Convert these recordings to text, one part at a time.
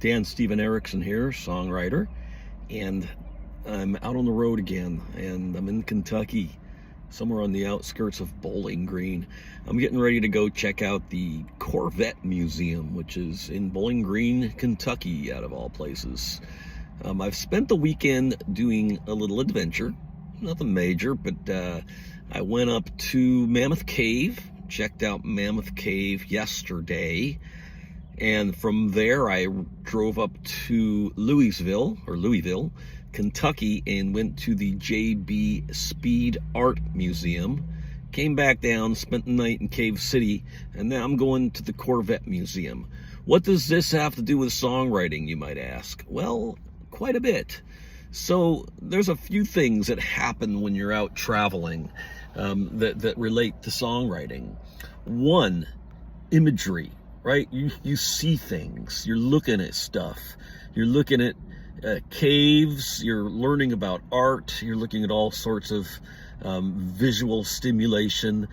Dan Steven Erickson here, songwriter, and I'm out on the road again, and I'm in Kentucky, somewhere on the outskirts of Bowling Green. I'm getting ready to go check out the Corvette Museum, which is in Bowling Green, Kentucky, out of all places. I've spent the weekend doing a little adventure, nothing major, but I went up to Mammoth Cave, checked out Mammoth Cave yesterday, and from there I drove up to Louisville, Kentucky, and went to the J.B. Speed Art Museum. Came back down, spent the night in Cave City, and now I'm going to the Corvette Museum. What does this have to do with songwriting, you might ask? Well, quite a bit. So there's a few things that happen when you're out traveling that relate to songwriting. One, imagery. Right? You see things, you're looking at stuff, you're looking at caves, you're learning about art, you're looking at all sorts of visual stimulation,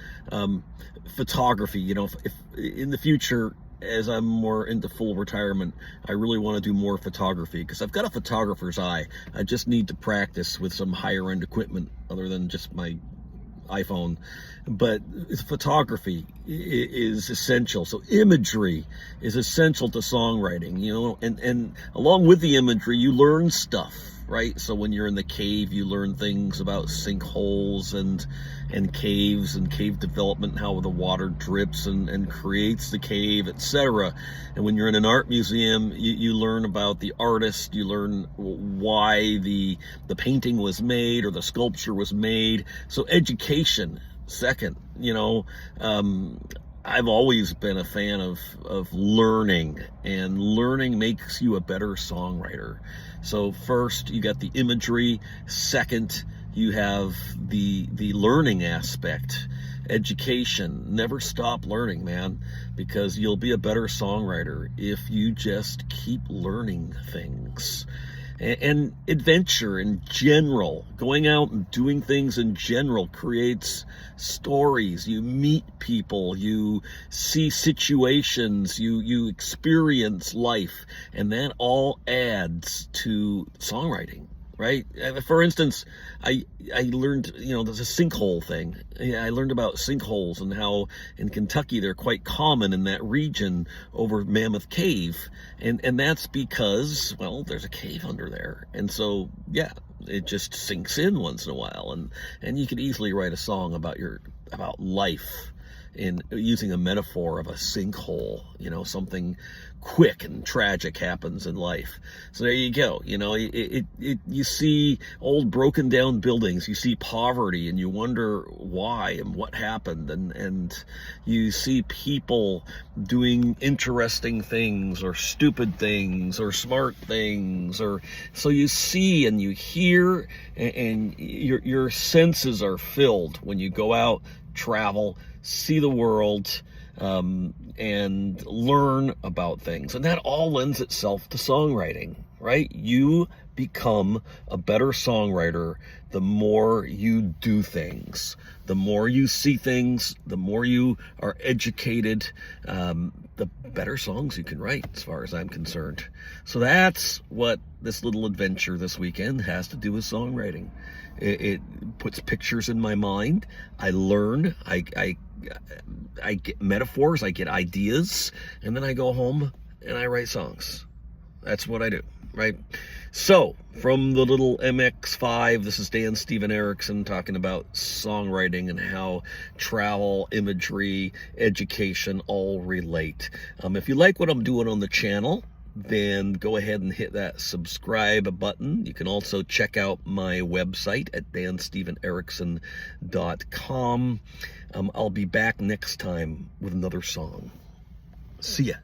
photography. You know, if in the future, as I'm more into full retirement, I really want to do more photography because I've got a photographer's eye. I just need to practice with some higher end equipment other than just my iPhone. But photography is essential. So imagery is essential to songwriting, you know, and along with the imagery, you learn stuff, right? So when you're in the cave, you learn things about sinkholes and caves and cave development, and how the water drips and creates the cave, etc. And when you're in an art museum, you learn about the artist, you learn why the painting was made or the sculpture was made. So education, second, you know, I've always been a fan of learning, and learning makes you a better songwriter. So first, you got the imagery. Second, you have the learning aspect, education. Never stop learning, man, because you'll be a better songwriter if you just keep learning things. And adventure in general, going out and doing things in general, creates stories. You meet people, you see situations, you experience life, and that all adds to songwriting, right? For instance, I learned, you know, there's a sinkhole thing. I learned about sinkholes and how in Kentucky they're quite common in that region over Mammoth Cave. And that's because, well, there's a cave under there. And so, yeah, it just sinks in once in a while. And you could easily write a song about life in using a metaphor of a sinkhole, you know, something quick and tragic happens in life. So there you go. You know, you see old broken down buildings, you see poverty, and you wonder why and what happened, and you see people doing interesting things or stupid things or smart things, or so you see and you hear, and your senses are filled when you go out, travel, see the world, and learn about things. And that all lends itself to songwriting, right? You become a better songwriter the more you do things. The more you see things, the more you are educated, the better songs you can write, as far as I'm concerned. So that's what this little adventure this weekend has to do with songwriting. It puts pictures in my mind. I learn, I get metaphors, I get ideas, and then I go home and I write songs. That's what I do, right? So, from the little MX5, this is Dan Steven Erickson talking about songwriting and how travel, imagery, education all relate. If you like what I'm doing on the channel, then go ahead and hit that subscribe button. You can also check out my website at danstevenerickson.com. I'll be back next time with another song. See ya.